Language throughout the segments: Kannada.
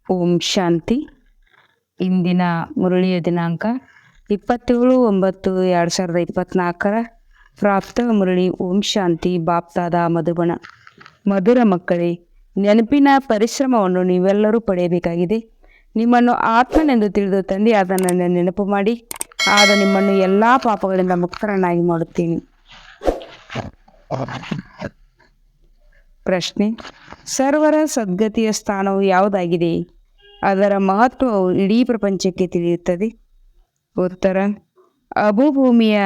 ಓಂ ಶಾಂತಿ. ಇಂದಿನ ಮುರಳಿಯ ದಿನಾಂಕ 27/9/2024. ಪ್ರಾಪ್ತ ಮುರಳಿ. ಓಂ ಶಾಂತಿ. ಬಾಪ್ತಾದ ಮಧುಬಣ. ಮಧುರ ಮಕ್ಕಳೇ, ನೆನಪಿನ ಪರಿಶ್ರಮವನ್ನು ನೀವೆಲ್ಲರೂ ಪಡೆಯಬೇಕಾಗಿದೆ. ನಿಮ್ಮನ್ನು ಆತ್ಮನೆಂದು ತಿಳಿದು ತಂದೆಯಾದ ನನ್ನ ನೆನಪು ಮಾಡಿ, ಆಗ ನಿಮ್ಮನ್ನು ಎಲ್ಲ ಪಾಪಗಳಿಂದ ಮುಕ್ತರನ್ನಾಗಿ ಮಾಡುತ್ತೇನೆ. ಪ್ರಶ್ನೆ: ಸರ್ವರ ಸದ್ಗತಿಯ ಸ್ಥಾನವು ಯಾವುದಾಗಿದೆ? ಅದರ ಮಹತ್ವವು ಇಡೀ ಪ್ರಪಂಚಕ್ಕೆ ತಿಳಿಯುತ್ತದೆ. ಉತ್ತರ: ಅಭುಭೂಮಿಯ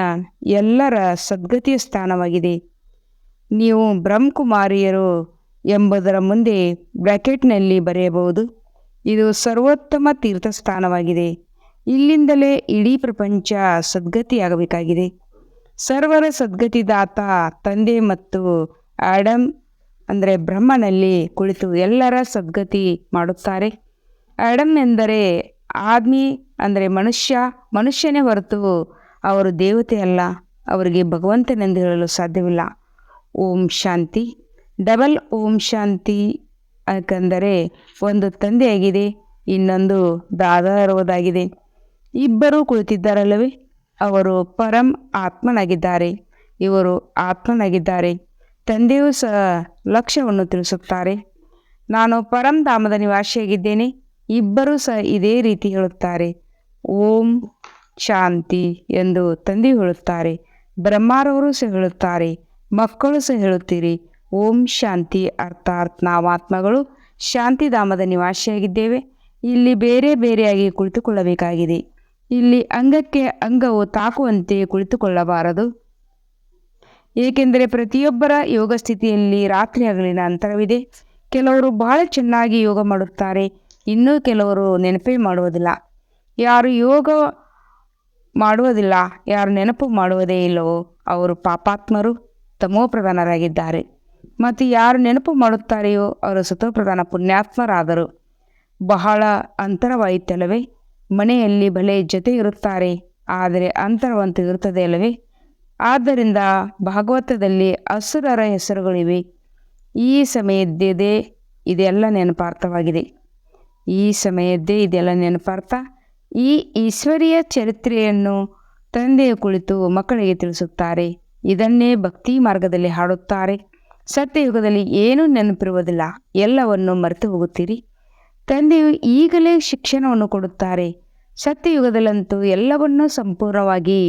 ಎಲ್ಲರ ಸದ್ಗತಿಯ ಸ್ಥಾನವಾಗಿದೆ. ನೀವು ಬ್ರಹ್ಮಕುಮಾರಿಯರು ಎಂಬುದರ ಮುಂದೆ ಬ್ರ್ಯಾಕೆಟ್ನಲ್ಲಿ ಬರೆಯಬಹುದು. ಇದು ಸರ್ವೋತ್ತಮ ತೀರ್ಥಸ್ಥಾನವಾಗಿದೆ. ಇಲ್ಲಿಂದಲೇ ಇಡೀ ಪ್ರಪಂಚ ಸದ್ಗತಿಯಾಗಬೇಕಾಗಿದೆ. ಸರ್ವರ ಸದ್ಗತಿದಾತ ತಂದೆ ಮತ್ತು ಆಡಮ್ ಅಂದರೆ ಬ್ರಹ್ಮನಲ್ಲಿ ಕುಳಿತು ಎಲ್ಲರ ಸದ್ಗತಿ ಮಾಡುತ್ತಾರೆ. ಆಡಮ್ ಎಂದರೆ ಆದ್ಮಿ ಅಂದರೆ ಮನುಷ್ಯನೇ ಹೊರತು ಅವರು ದೇವತೆ ಅಲ್ಲ. ಅವರಿಗೆ ಭಗವಂತನೆಂದು ಹೇಳಲು ಸಾಧ್ಯವಿಲ್ಲ. ಓಂ ಶಾಂತಿ. ಡಬಲ್ ಓಂ ಶಾಂತಿ. ಯಾಕಂದರೆ ಒಂದು ತಂದೆಯಾಗಿದೆ, ಇನ್ನೊಂದು ದಾದಾ ಇರುವುದಾಗಿದೆ. ಇಬ್ಬರು ಕುಳಿತಿದ್ದಾರಲ್ಲವೇ, ಅವರು ಪರಂ ಆತ್ಮನಾಗಿದ್ದಾರೆ, ಇವರು ಆತ್ಮನಾಗಿದ್ದಾರೆ. ತಂದೆಯೂ ಸಹ ಲಕ್ಷ್ಯವನ್ನು ತಿಳಿಸುತ್ತಾರೆ. ನಾನು ಪರಂಧಾಮದ ನಿವಾಸಿಯಾಗಿದ್ದೇನೆ. ಇಬ್ಬರೂ ಸಹ ಇದೇ ರೀತಿ ಹೇಳುತ್ತಾರೆ. ಓಂ ಶಾಂತಿ ಎಂದು ತಂದೆಯು ಹೇಳುತ್ತಾರೆ. ಬ್ರಹ್ಮಾರವರು ಸಹ ಹೇಳುತ್ತಾರೆ, ಮಕ್ಕಳು ಸಹ ಹೇಳುತ್ತೀರಿ. ಓಂ ಶಾಂತಿ ಅರ್ಥಾತ್ ನಾವಾತ್ಮಗಳು ಶಾಂತಿಧಾಮದ ನಿವಾಸಿಯಾಗಿದ್ದೇವೆ. ಇಲ್ಲಿ ಬೇರೆ ಬೇರೆಯಾಗಿ ಕುಳಿತುಕೊಳ್ಳಬೇಕಾಗಿದೆ. ಇಲ್ಲಿ ಅಂಗಕ್ಕೆ ಅಂಗವು ತಾಕುವಂತೆ ಕುಳಿತುಕೊಳ್ಳಬಾರದು. ಏಕೆಂದರೆ ಪ್ರತಿಯೊಬ್ಬರ ಯೋಗ ಸ್ಥಿತಿಯಲ್ಲಿ ರಾತ್ರಿ ಹಗಲಿನ ಅಂತರವಿದೆ. ಕೆಲವರು ಬಹಳ ಚೆನ್ನಾಗಿ ಯೋಗ ಮಾಡುತ್ತಾರೆ, ಇನ್ನೂ ಕೆಲವರು ನೆನಪೇ ಮಾಡುವುದಿಲ್ಲ. ಯಾರು ಯೋಗ ಮಾಡುವುದಿಲ್ಲ, ಯಾರು ನೆನಪು ಮಾಡುವುದೇ ಇಲ್ಲವೋ ಅವರು ಪಾಪಾತ್ಮರು, ತಮೋಪ್ರಧಾನರಾಗಿದ್ದಾರೆ. ಮತ್ತು ಯಾರು ನೆನಪು ಮಾಡುತ್ತಾರೆಯೋ ಅವರು ಸತೋಪ್ರಧಾನ ಪುಣ್ಯಾತ್ಮರಾದರು. ಬಹಳ ಅಂತರವಾಯಿತಲ್ಲವೇ? ಮನೆಯಲ್ಲಿ ಭಲೆ ಜೊತೆ ಇರುತ್ತಾರೆ, ಆದರೆ ಅಂತರವಂತೂ ಇರುತ್ತದೆ ಅಲ್ಲವೇ? ಆದ್ದರಿಂದ ಭಾಗವತದಲ್ಲಿ ಅಸುರರ ಹೆಸರುಗಳಿವೆ. ಈ ಸಮಯದ್ದೇ ಇದೆಲ್ಲ ನೆನಪಾರ್ಥವಾಗಿದೆ. ಈ ಸಮಯದ್ದೇ ಇದೆಲ್ಲ ನೆನಪಾರ್ಥ. ಈ ಈಶ್ವರೀಯ ಚರಿತ್ರೆಯನ್ನು ತಂದೆಯ ಕುಳಿತು ಮಕ್ಕಳಿಗೆ ತಿಳಿಸುತ್ತಾರೆ. ಇದನ್ನೇ ಭಕ್ತಿ ಮಾರ್ಗದಲ್ಲಿ ಹಾಡುತ್ತಾರೆ. ಸತ್ಯಯುಗದಲ್ಲಿ ಏನೂ ನೆನಪಿರುವುದಿಲ್ಲ, ಎಲ್ಲವನ್ನು ಮರೆತು ಹೋಗುತ್ತೀರಿ. ತಂದೆಯು ಈಗಲೇ ಶಿಕ್ಷಣವನ್ನು ಕೊಡುತ್ತಾರೆ. ಸತ್ಯಯುಗದಲ್ಲಂತೂ ಎಲ್ಲವನ್ನೂ ಸಂಪೂರ್ಣವಾಗಿ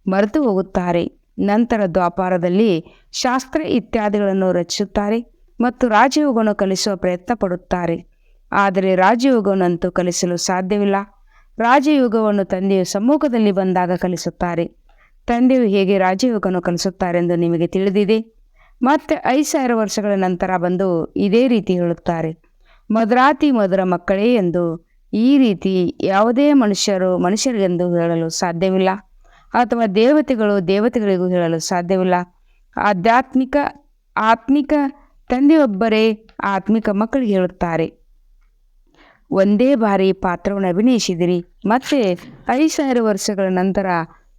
ಮರೆತು ಹೋಗುತ್ತಾರೆ. ನಂತರ ದ್ವಾಪಾರದಲ್ಲಿ ಶಾಸ್ತ್ರ ಇತ್ಯಾದಿಗಳನ್ನು ರಚಿಸುತ್ತಾರೆ ಮತ್ತು ರಾಜಯೋಗವನ್ನು ಕಲಿಸುವ ಪ್ರಯತ್ನ ಪಡುತ್ತಾರೆ. ಆದರೆ ರಾಜಯೋಗವನ್ನಂತೂ ಕಲಿಸಲು ಸಾಧ್ಯವಿಲ್ಲ. ರಾಜಯೋಗವನ್ನು ತಂದೆಯು ಸಮ್ಮುಖದಲ್ಲಿ ಬಂದಾಗ ಕಲಿಸುತ್ತಾರೆ. ತಂದೆಯು ಹೇಗೆ ರಾಜಯೋಗವನ್ನು ಕಲಿಸುತ್ತಾರೆಂದು ನಿಮಗೆ ತಿಳಿದಿದೆ. ಮತ್ತೆ 5,000 ವರ್ಷಗಳ ನಂತರ ಬಂದು ಇದೇ ರೀತಿ ಹೇಳುತ್ತಾರೆ, ಮಧುರಾತಿ ಮಧುರ ಮಕ್ಕಳೇ ಎಂದು. ಈ ರೀತಿ ಯಾವುದೇ ಮನುಷ್ಯರಿಗೆಂದು ಹೇಳಲು ಸಾಧ್ಯವಿಲ್ಲ, ಅಥವಾ ದೇವತೆಗಳಿಗೂ ಹೇಳಲು ಸಾಧ್ಯವಿಲ್ಲ. ಆತ್ಮಿಕ ತಂದೆಯೊಬ್ಬರೇ ಆತ್ಮಿಕ ಮಕ್ಕಳಿಗೆ ಹೇಳುತ್ತಾರೆ. ಒಂದೇ ಬಾರಿ ಪಾತ್ರವನ್ನು ಅಭಿನಯಿಸಿದಿರಿ, ಮತ್ತೆ 5,000 ವರ್ಷಗಳ ನಂತರ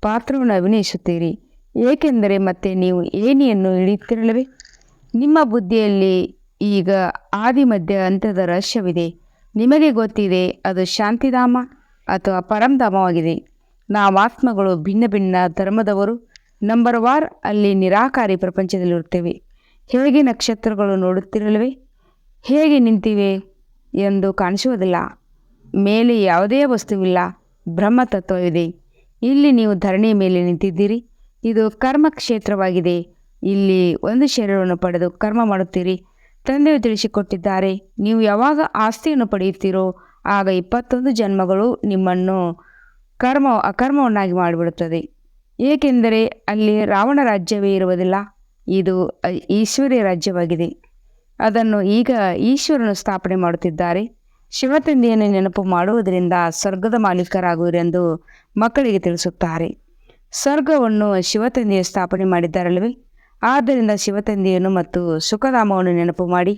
ಪಾತ್ರವನ್ನು ಅಭಿನಯಿಸುತ್ತೀರಿ. ಏಕೆಂದರೆ ಮತ್ತೆ ನೀವು ಏಣಿಯನ್ನು ಇಳಿಯುತ್ತಿರಲಿವೆ. ನಿಮ್ಮ ಬುದ್ಧಿಯಲ್ಲಿ ಈಗ ಆದಿ ಮಧ್ಯ ಅಂತ್ಯದ ರಹಸ್ಯವಿದೆ. ನಿಮಗೆ ಗೊತ್ತಿದೆ, ಅದು ಶಾಂತಿಧಾಮ ಅಥವಾ ಪರಂಧಾಮವಾಗಿದೆ. ನಾವಾತ್ಮಗಳು ಭಿನ್ನ ಭಿನ್ನ ಧರ್ಮದವರು. ನಂಬರ್ 1 ಅಲ್ಲಿ ನಿರಾಕಾರಿ ಪ್ರಪಂಚದಲ್ಲಿರುತ್ತೇವೆ. ಹೇಗೆ ನಕ್ಷತ್ರಗಳು ನೋಡುತ್ತಿರಲಿವೆ, ಹೇಗೆ ನಿಂತಿವೆ ಎಂದು ಕಾಣಿಸುವುದಿಲ್ಲ. ಮೇಲೆ ಯಾವುದೇ ವಸ್ತುವಿಲ್ಲ, ಬ್ರಹ್ಮತತ್ವವಿದೆ. ಇಲ್ಲಿ ನೀವು ಧರಣಿಯ ಮೇಲೆ ನಿಂತಿದ್ದೀರಿ. ಇದು ಕರ್ಮ ಕ್ಷೇತ್ರವಾಗಿದೆ. ಇಲ್ಲಿ ಒಂದು ಶರೀರವನ್ನು ಪಡೆದು ಕರ್ಮ ಮಾಡುತ್ತೀರಿ. ತಂದೆಯು ತಿಳಿಸಿಕೊಟ್ಟಿದ್ದಾರೆ, ನೀವು ಯಾವಾಗ ಆಸ್ತಿಯನ್ನು ಪಡೆಯುತ್ತೀರೋ ಆಗ 21 ಜನ್ಮಗಳು ನಿಮ್ಮನ್ನು ಅಕರ್ಮವನ್ನಾಗಿ ಮಾಡಿಬಿಡುತ್ತದೆ. ಏಕೆಂದರೆ ಅಲ್ಲಿ ರಾವಣ ರಾಜ್ಯವೇ ಇರುವುದಿಲ್ಲ. ಇದು ಈಶ್ವರ್ಯ ರಾಜ್ಯವಾಗಿದೆ. ಅದನ್ನು ಈಗ ಈಶ್ವರನು ಸ್ಥಾಪನೆ ಮಾಡುತ್ತಿದ್ದಾರೆ. ಶಿವತಂದೆಯನ್ನು ನೆನಪು ಮಾಡುವುದರಿಂದ ಸ್ವರ್ಗದ ಮಾಲೀಕರಾಗುವಿರೆಂದು ಮಕ್ಕಳಿಗೆ ತಿಳಿಸುತ್ತಾರೆ. ಸ್ವರ್ಗವನ್ನು ಶಿವತಂದೆಯ ಸ್ಥಾಪನೆ ಮಾಡಿದ್ದಾರಲ್ಲವೇ? ಆದ್ದರಿಂದ ಶಿವತಂದೆಯನ್ನು ಮತ್ತು ಸುಖಧಾಮವನ್ನು ನೆನಪು ಮಾಡಿ.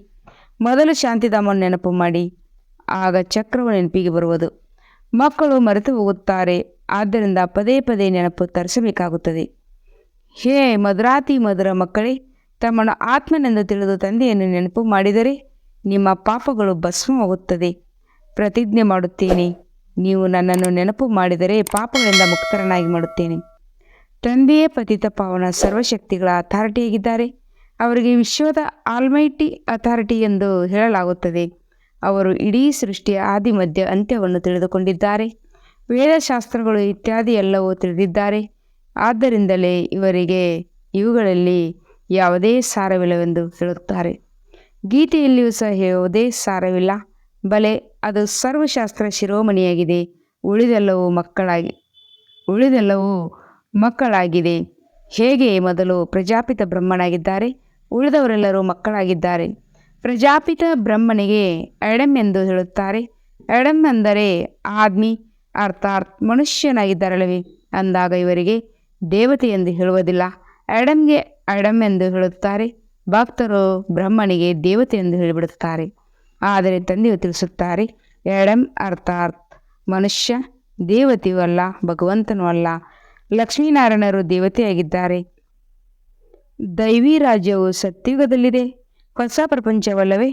ಮೊದಲು ಶಾಂತಿಧಾಮವನ್ನು ನೆನಪು ಮಾಡಿ, ಆಗ ಚಕ್ರವು ನೆನಪಿಗೆ ಬರುವುದು. ಮಕ್ಕಳು ಮರೆತು ಹೋಗುತ್ತಾರೆ. ಆದ್ದರಿಂದ ಪದೇ ಪದೇ ನೆನಪು ತರಿಸಬೇಕಾಗುತ್ತದೆ. ಹೇ ಮಧುರಾತಿ ಮಧುರ ಮಕ್ಕಳೇ, ತಮ್ಮನ್ನು ಆತ್ಮನೆಂದು ತಿಳಿದು ತಂದೆಯನ್ನು ನೆನಪು ಮಾಡಿದರೆ ನಿಮ್ಮ ಪಾಪಗಳು ಭಸ್ಮವಾಗುತ್ತದೆ. ಪ್ರತಿಜ್ಞೆ ಮಾಡುತ್ತೇನೆ. ನೀವು ನನ್ನನ್ನು ನೆನಪು ಮಾಡಿದರೆ ಪಾಪಗಳಿಂದ ಮುಕ್ತರನ್ನಾಗಿ ಮಾಡುತ್ತೇನೆ. ತಂದೆಯೇ ಪತಿತ ಪಾವನ ಸರ್ವಶಕ್ತಿಗಳ ಅಥಾರಿಟಿಯಾಗಿದ್ದಾರೆ. ಅವರಿಗೆ ವಿಶ್ವದ ಆಲ್ಮೈಟಿ ಅಥಾರಿಟಿ ಎಂದು ಹೇಳಲಾಗುತ್ತದೆ. ಅವರು ಇಡೀ ಸೃಷ್ಟಿಯ ಆದಿ ಮಧ್ಯ ಅಂತ್ಯವನ್ನು ತಿಳಿದುಕೊಂಡಿದ್ದಾರೆ. ವೇದಶಾಸ್ತ್ರಗಳು ಇತ್ಯಾದಿ ಎಲ್ಲವೂ ತಿಳಿದಿದ್ದಾರೆ. ಆದ್ದರಿಂದಲೇ ಇವರಿಗೆ ಇವುಗಳಲ್ಲಿ ಯಾವುದೇ ಸಾರವಿಲ್ಲವೆಂದು ಹೇಳುತ್ತಾರೆ. ಗೀತೆಯಲ್ಲಿಯೂ ಸಹ ಯಾವುದೇ ಸಾರವಿಲ್ಲ. ಬಲೆ ಅದು ಸರ್ವಶಾಸ್ತ್ರ ಶಿರೋಮಣಿಯಾಗಿದೆ. ಉಳಿದೆಲ್ಲವೂ ಮಕ್ಕಳಾಗಿದೆ. ಹೇಗೆ ಮೊದಲು ಪ್ರಜಾಪಿತ ಬ್ರಹ್ಮನಾಗಿದ್ದಾರೆ, ಉಳಿದವರೆಲ್ಲರೂ ಮಕ್ಕಳಾಗಿದ್ದಾರೆ. ಪ್ರಜಾಪಿತ ಬ್ರಹ್ಮನಿಗೆ ಎಡಮ್ ಎಂದು ಹೇಳುತ್ತಾರೆ. ಎಡಮ್ ಅಂದರೆ ಆದ್ಮಿ, ಅರ್ಥಾತ್ ಮನುಷ್ಯನಾಗಿದ್ದಾರಲ್ಲವೇ. ಅಂದಾಗ ಇವರಿಗೆ ದೇವತೆ ಎಂದು ಹೇಳುವುದಿಲ್ಲ, ಎಡಮ್ಗೆ ಎಡಮ್ ಎಂದು ಹೇಳುತ್ತಾರೆ. ಭಕ್ತರು ಬ್ರಹ್ಮನಿಗೆ ದೇವತೆ ಎಂದು ಹೇಳಿಬಿಡುತ್ತಾರೆ. ಆದರೆ ತಂದೆಯು ತಿಳಿಸುತ್ತಾರೆ, ಎಡಮ್ ಅರ್ಥಾತ್ ಮನುಷ್ಯ ದೇವತೆಯೂ ಅಲ್ಲ, ಭಗವಂತನೂ ಅಲ್ಲ. ಲಕ್ಷ್ಮೀನಾರಾಯಣರು ದೇವತೆಯಾಗಿದ್ದಾರೆ. ದೈವಿ ರಾಜ್ಯವು ಸತ್ಯುಗದಲ್ಲಿದೆ, ಹೊಸ ಪ್ರಪಂಚವಲ್ಲವೇ.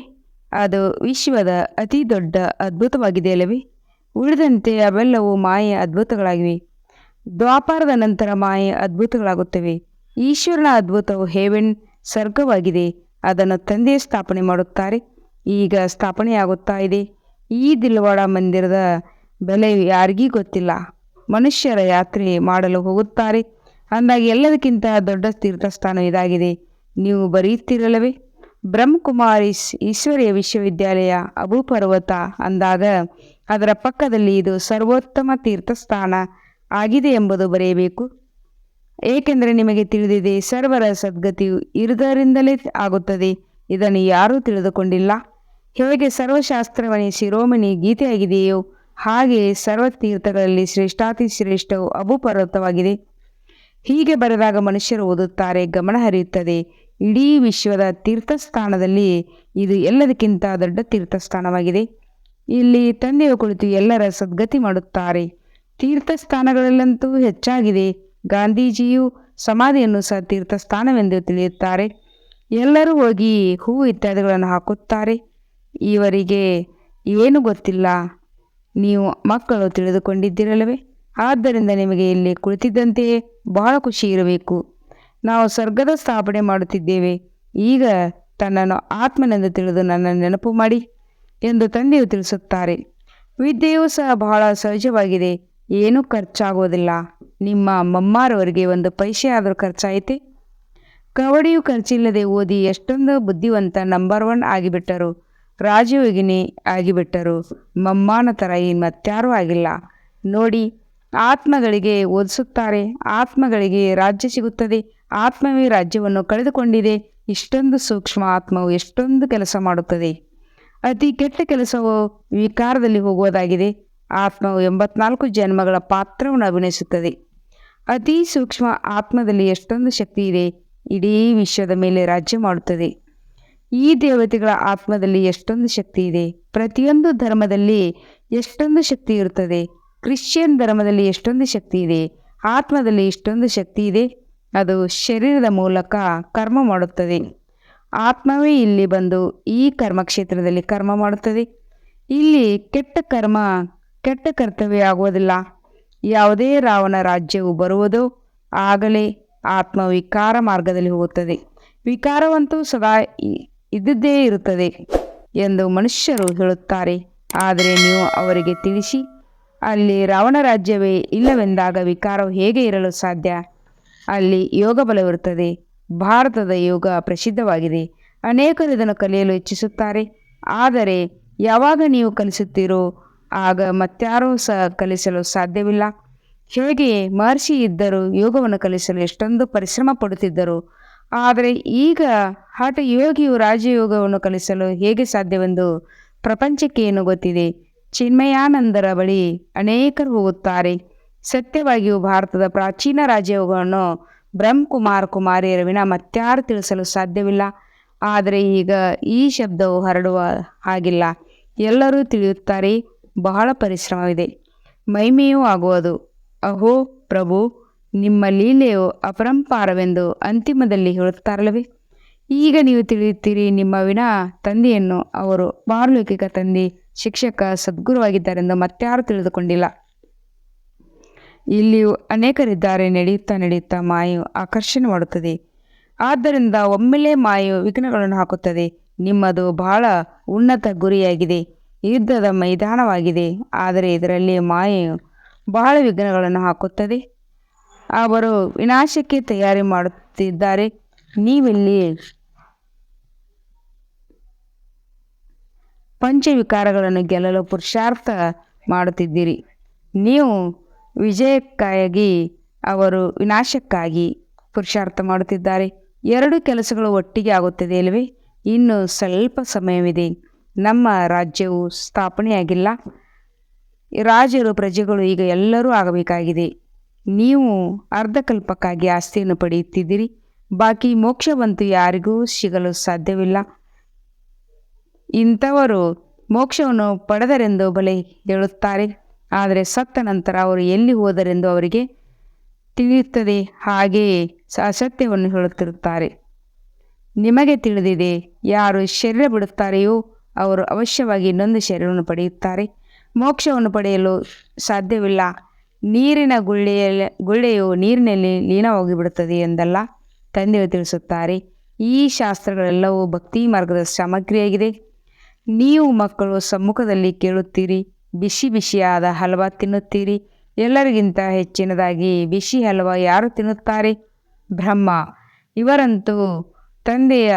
ಅದು ವಿಶ್ವದ ಅತಿ ದೊಡ್ಡ ಅದ್ಭುತವಾಗಿದೆ ಅಲ್ಲವೇ. ಉಳಿದಂತೆ ಅವೆಲ್ಲವೂ ಮಾಯೆಯ ಅದ್ಭುತಗಳಾಗಿವೆ. ದ್ವಾಪಾರದ ನಂತರ ಮಾಯೆಯ ಅದ್ಭುತಗಳಾಗುತ್ತವೆ. ಈಶ್ವರನ ಅದ್ಭುತವು ಹೇವೆನ್ ಸ್ವರ್ಗವಾಗಿದೆ. ಅದನ್ನು ತಂದೆಯೇ ಸ್ಥಾಪನೆ ಮಾಡುತ್ತಾರೆ. ಈಗ ಸ್ಥಾಪನೆಯಾಗುತ್ತಾ ಇದೆ. ಈ ದಿಲ್ವಾಡ ಮಂದಿರದ ಬೆಲೆ ಯಾರಿಗೂ ಗೊತ್ತಿಲ್ಲ. ಮನುಷ್ಯರ ಯಾತ್ರೆ ಮಾಡಲು ಹೋಗುತ್ತಾರೆ. ಅಂದಾಗ ಎಲ್ಲದಕ್ಕಿಂತ ದೊಡ್ಡ ತೀರ್ಥಸ್ಥಾನ ಇದಾಗಿದೆ. ನೀವು ಬರೆಯುತ್ತೀರಲ್ಲವೇ, ಬ್ರಹ್ಮಕುಮಾರಿಸ್ ಈಶ್ವರೀಯ ವಿಶ್ವವಿದ್ಯಾಲಯ ಅಬು ಪರ್ವತ ಅಂದಾಗ ಅದರ ಪಕ್ಕದಲ್ಲಿ ಇದು ಸರ್ವೋತ್ತಮ ತೀರ್ಥಸ್ಥಾನ ಆಗಿದೆ ಎಂಬುದು ಬರೆಯಬೇಕು. ಏಕೆಂದರೆ ನಿಮಗೆ ತಿಳಿದಿದೆ, ಸರ್ವರ ಸದ್ಗತಿಯು ಇರುವುದರಿಂದಲೇ ಆಗುತ್ತದೆ. ಇದನ್ನು ಯಾರೂ ತಿಳಿದುಕೊಂಡಿಲ್ಲ. ಹೇಗೆ ಸರ್ವಶಾಸ್ತ್ರವನೇ ಶಿರೋಮಣಿ ಗೀತೆಯಾಗಿದೆಯೋ ಹಾಗೆ ಸರ್ವತೀರ್ಥಗಳಲ್ಲಿ ಶ್ರೇಷ್ಠಾತಿ ಶ್ರೇಷ್ಠವು ಅಬು ಪರ್ವತವಾಗಿದೆ. ಹೀಗೆ ಬರೆದಾಗ ಮನುಷ್ಯರು ಓದುತ್ತಾರೆ, ಗಮನ ಹರಿಯುತ್ತದೆ. ಇಡೀ ವಿಶ್ವದ ತೀರ್ಥಸ್ಥಾನದಲ್ಲಿ ಇದು ಎಲ್ಲದಕ್ಕಿಂತ ದೊಡ್ಡ ತೀರ್ಥಸ್ಥಾನವಾಗಿದೆ. ಇಲ್ಲಿ ತಂದೆಯು ಕುಳಿತು ಎಲ್ಲರ ಸದ್ಗತಿ ಮಾಡುತ್ತಾರೆ. ತೀರ್ಥಸ್ಥಾನಗಳಲ್ಲಂತೂ ಹೆಚ್ಚಾಗಿದೆ. ಗಾಂಧೀಜಿಯು ಸಮಾಧಿಯನ್ನು ಸಹ ತೀರ್ಥಸ್ಥಾನವೆಂದು ತಿಳಿಯುತ್ತಾರೆ. ಎಲ್ಲರೂ ಹೋಗಿ ಹೂವು ಇತ್ಯಾದಿಗಳನ್ನು ಹಾಕುತ್ತಾರೆ. ಇವರಿಗೆ ಏನು ಗೊತ್ತಿಲ್ಲ. ನೀವು ಮಕ್ಕಳು ತಿಳಿದುಕೊಂಡಿದ್ದಿರಲ್ಲವೇ. ಆದ್ದರಿಂದ ನಿಮಗೆ ಇಲ್ಲಿ ಕುಳಿತಿದ್ದಂತೆಯೇ ಬಹಳ ಖುಷಿ ಇರಬೇಕು. ನಾವು ಸ್ವರ್ಗದ ಸ್ಥಾಪನೆ ಮಾಡುತ್ತಿದ್ದೇವೆ. ಈಗ ತನ್ನನ್ನು ಆತ್ಮನೆಂದು ತಿಳಿದು ನನ್ನನ್ನು ನೆನಪು ಮಾಡಿ ಎಂದು ತಂದೆಯು ತಿಳಿಸುತ್ತಾರೆ. ವಿದ್ಯೆಯೂ ಸಹ ಬಹಳ ಸಹಜವಾಗಿದೆ. ಏನೂ ಖರ್ಚಾಗುವುದಿಲ್ಲ. ನಿಮ್ಮ ಮಮ್ಮಾರವರಿಗೆ ಒಂದು ಪೈಸೆ ಆದರೂ ಖರ್ಚಾಯಿತೆ? ಕವಡಿಯು ಖರ್ಚಿಲ್ಲದೆ ಓದಿ ಎಷ್ಟೊಂದು ಬುದ್ಧಿವಂತ ನಂಬರ್ 1 ಆಗಿಬಿಟ್ಟರು, ರಾಜಯೋಗಿನಿ ಆಗಿಬಿಟ್ಟರು. ಮಮ್ಮಾನ ಥರ ಮತ್ತಾರೂ ಆಗಿಲ್ಲ. ನೋಡಿ, ಆತ್ಮಗಳಿಗೆ ಓದಿಸುತ್ತಾರೆ. ಆತ್ಮಗಳಿಗೆ ರಾಜ್ಯ ಸಿಗುತ್ತದೆ. ಆತ್ಮವೇ ರಾಜ್ಯವನ್ನು ಕಳೆದುಕೊಂಡಿದೆ. ಇಷ್ಟೊಂದು ಸೂಕ್ಷ್ಮ ಆತ್ಮವು ಎಷ್ಟೊಂದು ಕೆಲಸ ಮಾಡುತ್ತದೆ. ಅತಿ ಕೆಟ್ಟ ಕೆಲಸವು ವಿಕಾರದಲ್ಲಿ ಹೋಗುವುದಾಗಿದೆ. ಆತ್ಮವು 84 ಜನ್ಮಗಳ ಪಾತ್ರವನ್ನು ಅಭಿನಯಿಸುತ್ತದೆ. ಅತಿ ಸೂಕ್ಷ್ಮ ಆತ್ಮದಲ್ಲಿ ಎಷ್ಟೊಂದು ಶಕ್ತಿ ಇದೆ. ಇಡೀ ವಿಶ್ವದ ಮೇಲೆ ರಾಜ್ಯ ಮಾಡುತ್ತದೆ. ಈ ದೇವತೆಗಳ ಆತ್ಮದಲ್ಲಿ ಎಷ್ಟೊಂದು ಶಕ್ತಿ ಇದೆ. ಪ್ರತಿಯೊಂದು ಧರ್ಮದಲ್ಲಿ ಎಷ್ಟೊಂದು ಶಕ್ತಿ ಇರುತ್ತದೆ. ಕ್ರಿಶ್ಚಿಯನ್ ಧರ್ಮದಲ್ಲಿ ಎಷ್ಟೊಂದು ಶಕ್ತಿ ಇದೆ. ಆತ್ಮದಲ್ಲಿ ಇಷ್ಟೊಂದು ಶಕ್ತಿ ಇದೆ. ಅದು ಶರೀರದ ಮೂಲಕ ಕರ್ಮ ಮಾಡುತ್ತದೆ. ಆತ್ಮವೇ ಇಲ್ಲಿ ಬಂದು ಈ ಕರ್ಮಕ್ಷೇತ್ರದಲ್ಲಿ ಕರ್ಮ ಮಾಡುತ್ತದೆ. ಇಲ್ಲಿ ಕೆಟ್ಟ ಕರ್ತವ್ಯ ಆಗುವುದಿಲ್ಲ. ಯಾವುದೇ ರಾವಣ ರಾಜ್ಯವು ಬರುವುದೋ ಆಗಲೇ ಆತ್ಮ ವಿಕಾರ ಮಾರ್ಗದಲ್ಲಿ ಹೋಗುತ್ತದೆ. ವಿಕಾರವಂತೂ ಸದಾ ಇದ್ದೇ ಇರುತ್ತದೆ ಎಂದು ಮನುಷ್ಯರು ಹೇಳುತ್ತಾರೆ. ಆದರೆ ನೀವು ಅವರಿಗೆ ತಿಳಿಸಿ, ಅಲ್ಲಿ ರಾವಣ ರಾಜ್ಯವೇ ಇಲ್ಲವೆಂದಾಗ ವಿಕಾರವು ಹೇಗೆ ಇರಲು ಸಾಧ್ಯ? ಅಲ್ಲಿ ಯೋಗ ಬಲವಿರುತ್ತದೆ. ಭಾರತದ ಯೋಗ ಪ್ರಸಿದ್ಧವಾಗಿದೆ. ಅನೇಕರು ಇದನ್ನು ಕಲಿಯಲು ಇಚ್ಛಿಸುತ್ತಾರೆ. ಆದರೆ ಯಾವಾಗ ನೀವು ಕಲಿಸುತ್ತೀರೋ ಆಗ ಮತ್ತಾರೂ ಸಹ ಕಲಿಸಲು ಸಾಧ್ಯವಿಲ್ಲ. ಹೇಗೆ ಮಹರ್ಷಿ ಇದ್ದರು, ಯೋಗವನ್ನು ಕಲಿಸಲು ಎಷ್ಟೊಂದು ಪರಿಶ್ರಮ ಪಡುತ್ತಿದ್ದರು. ಆದರೆ ಈಗ ಹಠ ಯೋಗಿಯು ರಾಜಯೋಗವನ್ನು ಕಲಿಸಲು ಹೇಗೆ ಸಾಧ್ಯವೆಂದು ಪ್ರಪಂಚಕ್ಕೆ ಏನು ಗೊತ್ತಿದೆ? ಚಿನ್ಮಯಾನಂದರ ಬಳಿ ಅನೇಕರು ಹೋಗುತ್ತಾರೆ. ಸತ್ಯವಾಗಿಯೂ ಭಾರತದ ಪ್ರಾಚೀನ ರಾಜಯೋಗವನ್ನು ಬ್ರಹ್ಮಕುಮಾರ ಕುಮಾರಿಯರ ವಿನ ಮತ್ತಾರು ತಿಳಿಸಲು ಸಾಧ್ಯವಿಲ್ಲ. ಆದರೆ ಈಗ ಈ ಶಬ್ದವು ಹರಡುವ ಹಾಗಿಲ್ಲ. ಎಲ್ಲರೂ ತಿಳಿಯುತ್ತಾರೆ. ಬಹಳ ಪರಿಶ್ರಮವಿದೆ, ಮಹಿಮೆಯೂ ಆಗುವುದು. ಅಹೋ ಪ್ರಭು, ನಿಮ್ಮ ಲೀಲೆಯು ಅಪರಂಪಾರವೆಂದು ಅಂತಿಮದಲ್ಲಿ ಹೇಳುತ್ತಾರಲ್ಲವೇ. ಈಗ ನೀವು ತಿಳಿಯುತ್ತೀರಿ. ನಿಮ್ಮ ವಿನ ತಂದೆಯನ್ನು ಅವರು ಪಾರಲೌಕಿಕ ತಂದೆ ಶಿಕ್ಷಕ ಸದ್ಗುರುವಾಗಿದ್ದಾರೆಂದು ಮತ್ತಾರು ತಿಳಿದುಕೊಂಡಿಲ್ಲ. ಇಲ್ಲಿಯೂ ಅನೇಕರಿದ್ದಾರೆ. ನಡೆಯುತ್ತಾ ನಡೆಯುತ್ತಾ ಮಾಯೆಯು ಆಕರ್ಷಣೆ ಮಾಡುತ್ತದೆ. ಆದ್ದರಿಂದ ಒಮ್ಮೆಲೇ ಮಾಯೆಯು ವಿಘ್ನಗಳನ್ನು ಹಾಕುತ್ತದೆ. ನಿಮ್ಮದು ಬಹಳ ಉನ್ನತ ಗುರಿಯಾಗಿದೆ, ಯುದ್ಧದ ಮೈದಾನವಾಗಿದೆ. ಆದರೆ ಇದರಲ್ಲಿ ಮಾಯೆಯು ಬಹಳ ವಿಘ್ನಗಳನ್ನು ಹಾಕುತ್ತದೆ. ಅವರು ವಿನಾಶಕ್ಕೆ ತಯಾರಿ ಮಾಡುತ್ತಿದ್ದಾರೆ. ನೀವಿಲ್ಲಿ ಪಂಚವಿಕಾರಗಳನ್ನು ಗೆಲ್ಲಲು ಪುರುಷಾರ್ಥ ಮಾಡುತ್ತಿದ್ದೀರಿ. ನೀವು ವಿಜಯಕ್ಕಾಗಿ, ಅವರು ವಿನಾಶಕ್ಕಾಗಿ ಪುರುಷಾರ್ಥ ಮಾಡುತ್ತಿದ್ದಾರೆ. ಎರಡು ಕೆಲಸಗಳು ಒಟ್ಟಿಗೆ ಆಗುತ್ತದೆ ಅಲ್ಲವೇ? ಇನ್ನು ಸ್ವಲ್ಪ ಸಮಯವಿದೆ. ನಮ್ಮ ರಾಜ್ಯವು ಸ್ಥಾಪನೆಯಾಗಿಲ್ಲ. ರಾಜರು ಪ್ರಜೆಗಳು ಈಗ ಎಲ್ಲರೂ ಆಗಬೇಕಾಗಿದೆ. ನೀವು ಅರ್ಧಕಲ್ಪಕ್ಕಾಗಿ ಆಸ್ತಿಯನ್ನು ಪಡೆಯುತ್ತಿದ್ದೀರಿ. ಬಾಕಿ ಮೋಕ್ಷವಂತೂ ಯಾರಿಗೂ ಸಿಗಲು ಸಾಧ್ಯವಿಲ್ಲ. ಇಂಥವರು ಮೋಕ್ಷವನ್ನು ಪಡೆದರೆಂದು ಬಲೆ ಹೇಳುತ್ತಾರೆ. ಆದರೆ ಸತ್ತ ನಂತರ ಅವರು ಎಲ್ಲಿ ಹೋದರೆಂದು ಅವರಿಗೆ ತಿಳಿಯುತ್ತದೆ. ಹಾಗೆಯೇ ಅಸತ್ಯವನ್ನು ಹೇಳುತ್ತಿರುತ್ತಾರೆ. ನಿಮಗೆ ತಿಳಿದಿದೆ, ಯಾರು ಶರೀರ ಬಿಡುತ್ತಾರೆಯೋ ಅವರು ಅವಶ್ಯವಾಗಿ ಇನ್ನೊಂದು ಶರೀರವನ್ನು ಪಡೆಯುತ್ತಾರೆ. ಮೋಕ್ಷವನ್ನು ಪಡೆಯಲು ಸಾಧ್ಯವಿಲ್ಲ. ನೀರಿನ ಗುಳ್ಳೆಯು ನೀರಿನಲ್ಲಿ ಲೀನವಾಗಿಬಿಡುತ್ತದೆ ಎಂದಲ್ಲ ತಂದೆಯು ತಿಳಿಸುತ್ತಾರೆ. ಈ ಶಾಸ್ತ್ರಗಳೆಲ್ಲವೂ ಭಕ್ತಿ ಮಾರ್ಗದ ಸಾಮಗ್ರಿಯಾಗಿದೆ. ನೀವು ಮಕ್ಕಳು ಸಮ್ಮುಖದಲ್ಲಿ ಕೇಳುತ್ತೀರಿ, ಬಿಸಿ ಬಿಸಿಯಾದ ಹಲ್ವಾ ತಿನ್ನುತ್ತೀರಿ. ಎಲ್ಲರಿಗಿಂತ ಹೆಚ್ಚಿನದಾಗಿ ಬಿಸಿ ಹಲ್ವಾ ಯಾರು ತಿನ್ನುತ್ತಾರೆ? ಬ್ರಹ್ಮ. ಇವರಂತೂ ತಂದೆಯ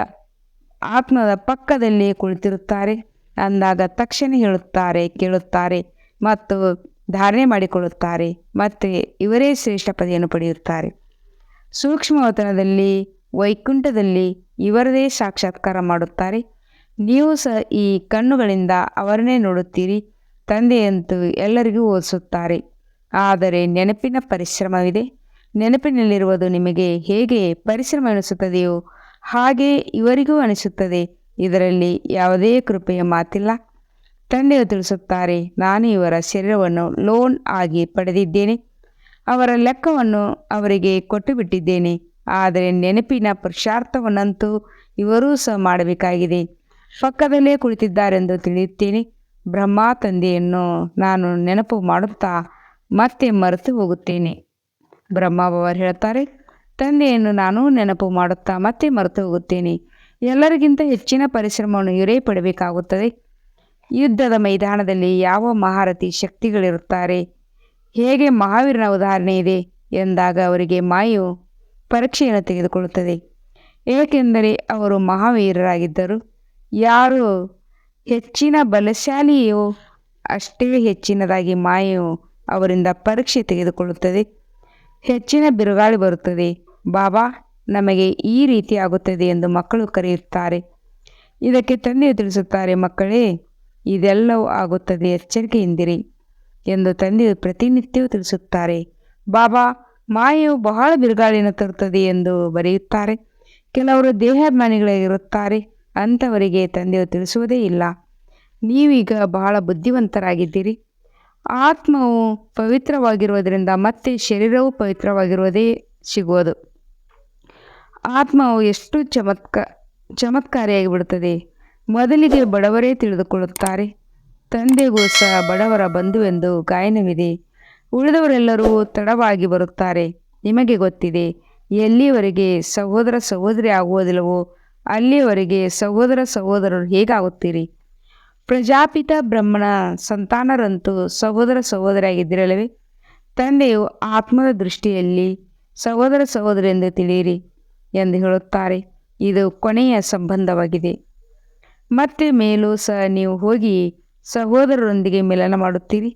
ಆತ್ಮದ ಪಕ್ಕದಲ್ಲಿ ಕುಳಿತಿರುತ್ತಾರೆ. ಅಂದಾಗ ತಕ್ಷಣ ಹೇಳುತ್ತಾರೆ, ಕೇಳುತ್ತಾರೆ ಮತ್ತು ಧಾರಣೆ ಮಾಡಿಕೊಳ್ಳುತ್ತಾರೆ. ಮತ್ತು ಇವರೇ ಶ್ರೇಷ್ಠ ಪದವಿಯನ್ನು ಪಡೆಯುತ್ತಾರೆ. ಸೂಕ್ಷ್ಮವತನದಲ್ಲಿ, ವೈಕುಂಠದಲ್ಲಿ ಇವರದೇ ಸಾಕ್ಷಾತ್ಕಾರ ಮಾಡುತ್ತಾರೆ. ನೀವು ಸಹ ಈ ಕಣ್ಣುಗಳಿಂದ ಅವರನ್ನೇ ನೋಡುತ್ತೀರಿ. ತಂದೆಯಂತೂ ಎಲ್ಲರಿಗೂ ಓದಿಸುತ್ತಾರೆ. ಆದರೆ ನೆನಪಿನ ಪರಿಶ್ರಮವಿದೆ. ನೆನಪಿನಲ್ಲಿರುವುದು ನಿಮಗೆ ಹೇಗೆ ಪರಿಶ್ರಮ ಎನಿಸುತ್ತದೆಯೋ ಹಾಗೆ ಇವರಿಗೂ ಅನಿಸುತ್ತದೆ. ಇದರಲ್ಲಿ ಯಾವುದೇ ಕೃಪೆಯ ಮಾತಿಲ್ಲ. ತಂದೆಯು ತಿಳಿಸುತ್ತಾರೆ, ನಾನು ಇವರ ಶರೀರವನ್ನು ಲೋನ್ ಆಗಿ ಪಡೆದಿದ್ದೇನೆ. ಅವರ ಲೆಕ್ಕವನ್ನು ಅವರಿಗೆ ಕೊಟ್ಟು ಬಿಟ್ಟಿದ್ದೇನೆ. ಆದರೆ ನೆನಪಿನ ಪುರುಷಾರ್ಥವನ್ನಂತೂ ಇವರೂ ಸಹ ಮಾಡಬೇಕಾಗಿದೆ. ಪಕ್ಕದಲ್ಲೇ ಕುಳಿತಿದ್ದಾರೆಂದು ತಿಳಿಯುತ್ತೇನೆ. ಬ್ರಹ್ಮ ತಂದೆಯನ್ನು ನಾನು ನೆನಪು ಮಾಡುತ್ತಾ ಮತ್ತೆ ಮರೆತು ಹೋಗುತ್ತೇನೆ. ಬ್ರಹ್ಮಬಾಬರು ಹೇಳ್ತಾರೆ, ತಂದೆಯನ್ನು ನಾನು ನೆನಪು ಮಾಡುತ್ತಾ ಮತ್ತೆ ಮರೆತು ಹೋಗುತ್ತೇನೆ. ಎಲ್ಲರಿಗಿಂತ ಹೆಚ್ಚಿನ ಪರಿಶ್ರಮವನ್ನು ಇವರೇ ಪಡಬೇಕಾಗುತ್ತದೆ. ಯುದ್ಧದ ಮೈದಾನದಲ್ಲಿ ಯಾವ ಮಹಾರಥಿ ಶಕ್ತಿಗಳಿರುತ್ತಾರೆ? ಹೇಗೆ ಮಹಾವೀರನ ಉದಾಹರಣೆ ಇದೆ ಎಂದಾಗ ಅವರಿಗೆ ಮಾಯೆಯು ಪರೀಕ್ಷೆಯನ್ನು ತೆಗೆದುಕೊಳ್ಳುತ್ತದೆ. ಏಕೆಂದರೆ ಅವರು ಮಹಾವೀರರಾಗಿದ್ದರು. ಯಾರು ಹೆಚ್ಚಿನ ಬಲಶಾಲಿಯೋ ಅಷ್ಟೇ ಹೆಚ್ಚಿನದಾಗಿ ಮಾಯೆಯು ಅವರಿಂದ ಪರೀಕ್ಷೆ ತೆಗೆದುಕೊಳ್ಳುತ್ತದೆ. ಹೆಚ್ಚಿನ ಬಿರುಗಾಳಿ ಬರುತ್ತದೆ. ಬಾಬಾ, ನಮಗೆ ಈ ರೀತಿ ಆಗುತ್ತದೆ ಎಂದು ಮಕ್ಕಳು ಕರೆಯುತ್ತಾರೆ. ಇದಕ್ಕೆ ತಂದೆಯು ತಿಳಿಸುತ್ತಾರೆ, ಮಕ್ಕಳೇ, ಇದೆಲ್ಲವೂ ಆಗುತ್ತದೆ, ಎಚ್ಚರಿಕೆಯಿಂದಿರಿ ಎಂದು ತಂದೆಯು ಪ್ರತಿನಿತ್ಯವೂ ತಿಳಿಸುತ್ತಾರೆ. ಬಾಬಾ, ಮಾಯೆಯು ಬಹಳ ಬಿರುಗಾಳಿಯನ್ನು ತರುತ್ತದೆ ಎಂದು ಬರೆಯುತ್ತಾರೆ. ಕೆಲವರು ದೇಹಾಭಿಮಾನಿಗಳಾಗಿರುತ್ತಾರೆ. ಅಂಥವರಿಗೆ ತಂದೆಯು ತಿಳಿಸುವುದೇ ಇಲ್ಲ. ನೀವೀಗ ಬಹಳ ಬುದ್ಧಿವಂತರಾಗಿದ್ದೀರಿ. ಆತ್ಮವು ಪವಿತ್ರವಾಗಿರುವುದರಿಂದ ಮತ್ತೆ ಶರೀರವು ಪವಿತ್ರವಾಗಿರುವುದೇ ಸಿಗುವುದು. ಆತ್ಮವು ಎಷ್ಟು ಚಮತ್ಕಾರಿಯಾಗಿ ಬಿಡುತ್ತದೆ. ಮೊದಲಿಗೆ ಬಡವರೇ ತಿಳಿದುಕೊಳ್ಳುತ್ತಾರೆ. ತಂದೆಗೂ ಸಹ ಬಡವರ ಬಂಧುವೆಂದು ಗಾಯನವಿದೆ. ಉಳಿದವರೆಲ್ಲರೂ ತಡವಾಗಿ ಬರುತ್ತಾರೆ. ನಿಮಗೆ ಗೊತ್ತಿದೆ, ಎಲ್ಲಿಯವರೆಗೆ ಸಹೋದರ ಸಹೋದರಿ ಆಗುವುದಿಲ್ಲವೋ ಅಲ್ಲಿಯವರೆಗೆ ಸಹೋದರ ಸಹೋದರರು ಹೇಗಾಗುತ್ತೀರಿ? ಪ್ರಜಾಪಿತ ಬ್ರಹ್ಮನ ಸಂತಾನರಂತೂ ಸಹೋದರ ಸಹೋದರಿಯಾಗಿದ್ದಿರಲ್ಲವೇ? ತಂದೆಯು ಆತ್ಮದ ದೃಷ್ಟಿಯಲ್ಲಿ ಸಹೋದರ ಸಹೋದರಿ ಎಂದು ತಿಳಿಯಿರಿ ಎಂದು ಹೇಳುತ್ತಾರೆ. ಇದು ಕೊನೆಯ ಸಂಬಂಧವಾಗಿದೆ. ಮತ್ತೆ ಮೇಲೂ ಸಹ ನೀವು ಹೋಗಿ ಸಹೋದರರೊಂದಿಗೆ ಮಿಲನ ಮಾಡುತ್ತೀರಿ.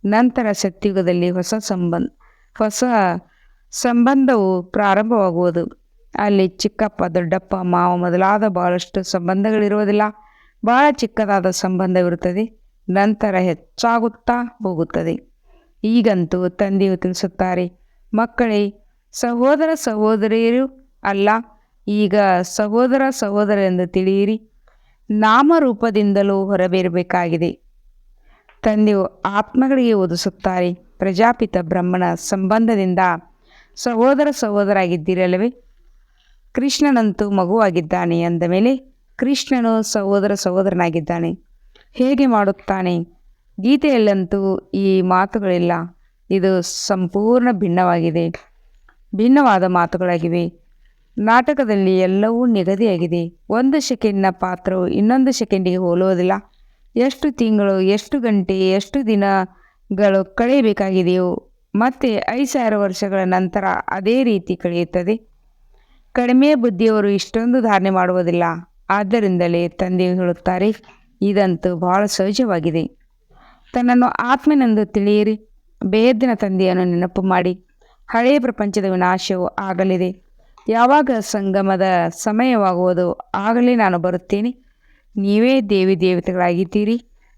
ನಂತರ ಸತ್ಯುಗದಲ್ಲಿ ಹೊಸ ಸಂಬಂಧವು ಪ್ರಾರಂಭವಾಗುವುದು. ಅಲ್ಲಿ ಚಿಕ್ಕಪ್ಪ, ದೊಡ್ಡಪ್ಪ, ಮಾವ ಮೊದಲಾದ ಬಹಳಷ್ಟು ಸಂಬಂಧಗಳಿರುವುದಿಲ್ಲ. ಬಹಳ ಚಿಕ್ಕದಾದ ಸಂಬಂಧವಿರುತ್ತದೆ. ನಂತರ ಹೆಚ್ಚಾಗುತ್ತಾ ಹೋಗುತ್ತದೆ. ಈಗಂತೂ ತಂದೆಯು ತಿಳಿಸುತ್ತಾರೆ, ಮಕ್ಕಳೇ, ಸಹೋದರ ಸಹೋದರಿಯರು ಅಲ್ಲ, ಈಗ ಸಹೋದರ ಸಹೋದರರೆಂದು ತಿಳಿಯಿರಿ. ನಾಮರೂಪದಿಂದಲೂ ಹೊರಬೇರಬೇಕಾಗಿದೆ. ತಂದೆಯು ಆತ್ಮಗಳಿಗೆ ಓದಿಸುತ್ತಾರೆ, ಪ್ರಜಾಪಿತ ಬ್ರಹ್ಮನ ಸಂಬಂಧದಿಂದ ಸಹೋದರ ಸಹೋದರಾಗಿದ್ದೀರಲ್ಲವೇ? ಕೃಷ್ಣನಂತೂ ಮಗುವಾಗಿದ್ದಾನೆ ಅಂದ ಮೇಲೆ ಕೃಷ್ಣನು ಸಹೋದರನಾಗಿದ್ದಾನೆ. ಹೇಗೆ ಮಾಡುತ್ತಾನೆ? ಗೀತೆಯಲ್ಲಂತೂ ಈ ಮಾತುಗಳಿಲ್ಲ. ಇದು ಸಂಪೂರ್ಣ ಭಿನ್ನವಾದ ಮಾತುಗಳಾಗಿವೆ. ನಾಟಕದಲ್ಲಿ ಎಲ್ಲವೂ ನಿಗದಿಯಾಗಿದೆ. ಒಂದು ಸೆಕೆಂಡ್ನ ಪಾತ್ರವು ಇನ್ನೊಂದು ಸೆಕೆಂಡಿಗೆ ಹೋಲುವುದಿಲ್ಲ. ಎಷ್ಟು ತಿಂಗಳು, ಎಷ್ಟು ಗಂಟೆ, ಎಷ್ಟು ದಿನಗಳು ಕಳೆಯಬೇಕಾಗಿದೆಯೋ ಮತ್ತೆ 5,000 ವರ್ಷಗಳ ನಂತರ ಅದೇ ರೀತಿ ಕಳೆಯುತ್ತದೆ. ಕಡಿಮೆ ಬುದ್ಧಿಯವರು ಇಷ್ಟೊಂದು ಧಾರಣೆ ಮಾಡುವುದಿಲ್ಲ. ಆದ್ದರಿಂದಲೇ ತಂದೆಯು ಹೇಳುತ್ತಾರೆ, ಇದಂತೂ ಬಹಳ ಸಹಜವಾಗಿದೆ. ತನ್ನನ್ನು ಆತ್ಮನೆಂದು ತಿಳಿಯಿರಿ. ಬೇಹದ್ದಿನ ತಂದೆಯನ್ನು ನೆನಪು ಮಾಡಿ. ಹಳೆಯ ಪ್ರಪಂಚದ ವಿನಾಶವು ಆಗಲಿದೆ. ಯಾವಾಗ ಸಂಗಮದ ಸಮಯವಾಗುವುದೋ ಆಗಲೇ ನಾನು ಬರುತ್ತೇನೆ. ನೀವೇ ದೇವತೆಗಳಾಗಿದ್ದೀರಿ.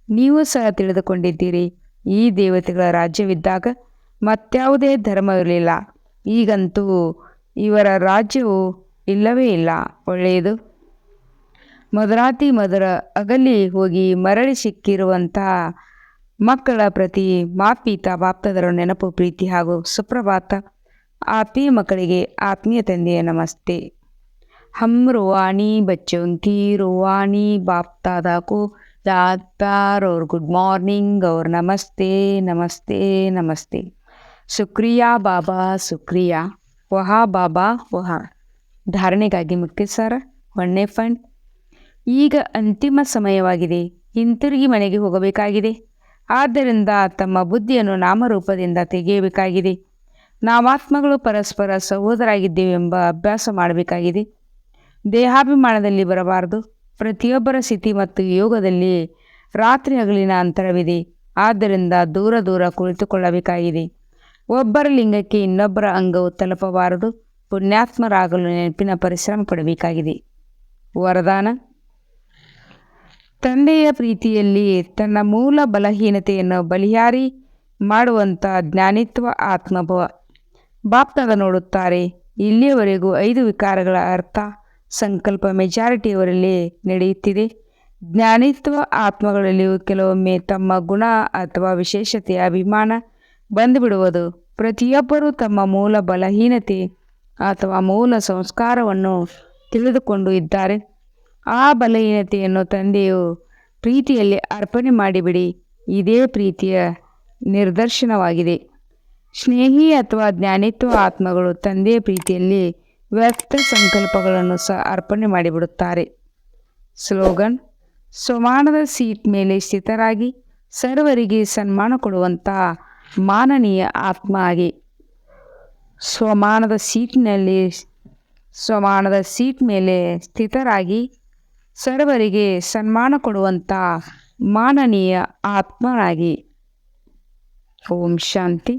ನೀವು ಸಹ ತಿಳಿದುಕೊಂಡಿದ್ದೀರಿ, ಈ ದೇವತೆಗಳ ರಾಜ್ಯವಿದ್ದಾಗ ಮತ್ಯಾವುದೇ ಧರ್ಮವಿರಲಿಲ್ಲ. ಈಗಂತೂ ಇವರ ರಾಜ್ಯವು ಇಲ್ಲವೇ ಇಲ್ಲ. ಒಳ್ಳೆಯದು. ಮಧುರಾತಿ ಮಧುರ ಅಗಲಿ ಹೋಗಿ ಮರಳಿ ಸಿಕ್ಕಿರುವಂತಹ ಮಕ್ಕಳ ಪ್ರತಿ ಮಾತ್ಪೀತ ಬಾಪ್ತಾದರ ನೆನಪು, ಪ್ರೀತಿ ಹಾಗೂ ಸುಪ್ರಭಾತ. ಆತ್ಮೀಯ ಮಕ್ಕಳಿಗೆ ಆತ್ಮೀಯ ತಂದೆಯ ನಮಸ್ತೆ. हम रूहानी बच्चों की रूहानी बाप दादा को याद, प्यार और गुड मॉर्निंग और नमस्ते नमस्ते नमस्ते. ಶುಕ್ರಿಯಾ ಬಾಬಾ, ಶುಕ್ರಿಯಾ. ವಹಾ ಬಾಬಾ ವಹಾ. ಧಾರಣೆಗಾಗಿ ಮುಖ್ಯ ಸಾರ. ಹೊಣ್ಣೆ ಫಂಡ್. ಈಗ ಅಂತಿಮ ಸಮಯವಾಗಿದೆ. ಹಿಂತಿರುಗಿ ಮನೆಗೆ ಹೋಗಬೇಕಾಗಿದೆ. ಆದ್ದರಿಂದ ತಮ್ಮ ಬುದ್ಧಿಯನ್ನು ನಾಮರೂಪದಿಂದ ತೆಗೆಯಬೇಕಾಗಿದೆ. ನಾವಾತ್ಮಗಳು ಪರಸ್ಪರ ಸಹೋದರಾಗಿದ್ದೇವೆಂಬ ಅಭ್ಯಾಸ ಮಾಡಬೇಕಾಗಿದೆ. ದೇಹಾಭಿಮಾನದಲ್ಲಿ ಬರಬಾರದು. ಪ್ರತಿಯೊಬ್ಬರ ಸ್ಥಿತಿ ಮತ್ತು ಯೋಗದಲ್ಲಿ ರಾತ್ರಿ ಹಗಲಿನ ಅಂತರವಿದೆ. ಆದ್ದರಿಂದ ದೂರ ದೂರ ಕುಳಿತುಕೊಳ್ಳಬೇಕಾಗಿದೆ. ಒಬ್ಬರ ಲಿಂಗಕ್ಕೆ ಇನ್ನೊಬ್ಬರ ಅಂಗವು ತಲುಪಬಾರದು. ಪುಣ್ಯಾತ್ಮರಾಗಲು ನೆನಪಿನ ಪರಿಶ್ರಮ ಪಡಬೇಕಾಗಿದೆ. ವರದಾನ. ತಂದೆಯ ಪ್ರೀತಿಯಲ್ಲಿ ತನ್ನ ಮೂಲ ಬಲಹೀನತೆಯನ್ನು ಬಲಿಹಾರಿ ಮಾಡುವಂಥ ಜ್ಞಾನಿತ್ವ ಆತ್ಮಭವ. ಬಾಪ್ತಾದ ನೋಡುತ್ತಾರೆ, ಇಲ್ಲಿಯವರೆಗೂ 5 ವಿಕಾರಗಳ ಅರ್ಥ ಸಂಕಲ್ಪ ಮೆಜಾರಿಟಿಯವರಲ್ಲಿ ನಡೆಯುತ್ತಿದೆ. ಜ್ಞಾನಿತ್ವ ಆತ್ಮಗಳಲ್ಲಿಯೂ ಕೆಲವೊಮ್ಮೆ ತಮ್ಮ ಗುಣ ಅಥವಾ ವಿಶೇಷತೆಯ ಅಭಿಮಾನ ಬಂದುಬಿಡುವುದು. ಪ್ರತಿಯೊಬ್ಬರೂ ತಮ್ಮ ಮೂಲ ಬಲಹೀನತೆ ಅಥವಾ ಮೂಲ ಸಂಸ್ಕಾರವನ್ನು ತಿಳಿದುಕೊಂಡು ಇದ್ದಾರೆ. ಆ ಬಲಹೀನತೆಯನ್ನು ತಂದೆಯು ಪ್ರೀತಿಯಲ್ಲಿ ಅರ್ಪಣೆ ಮಾಡಿಬಿಡಿ. ಇದೇ ಪ್ರೀತಿಯ ನಿದರ್ಶನವಾಗಿದೆ. ಸ್ನೇಹಿ ಅಥವಾ ಜ್ಞಾನಿತ್ವ ಆತ್ಮಗಳು ತಂದೆಯ ಪ್ರೀತಿಯಲ್ಲಿ ವ್ಯರ್ಥ ಸಂಕಲ್ಪಗಳನ್ನು ಸಹ ಅರ್ಪಣೆ ಮಾಡಿಬಿಡುತ್ತಾರೆ. ಸ್ಲೋಗನ್. ಸ್ವಮಾನದ ಸೀಟ್ ಮೇಲೆ ಸ್ಥಿತರಾಗಿ ಸರ್ವರಿಗೆ ಸನ್ಮಾನ ಕೊಡುವಂತಹ ಮಾನನೀಯ ಆತ್ಮ ಆಗಿ. ಸ್ವಮಾನದ ಸೀಟ್ ಮೇಲೆ ಸ್ಥಿತರಾಗಿ ಸರ್ವರಿಗೆ ಸನ್ಮಾನ ಕೊಡುವಂಥ ಮಾನನೀಯ ಆತ್ಮನಾಗಿ. ಓಂ ಶಾಂತಿ.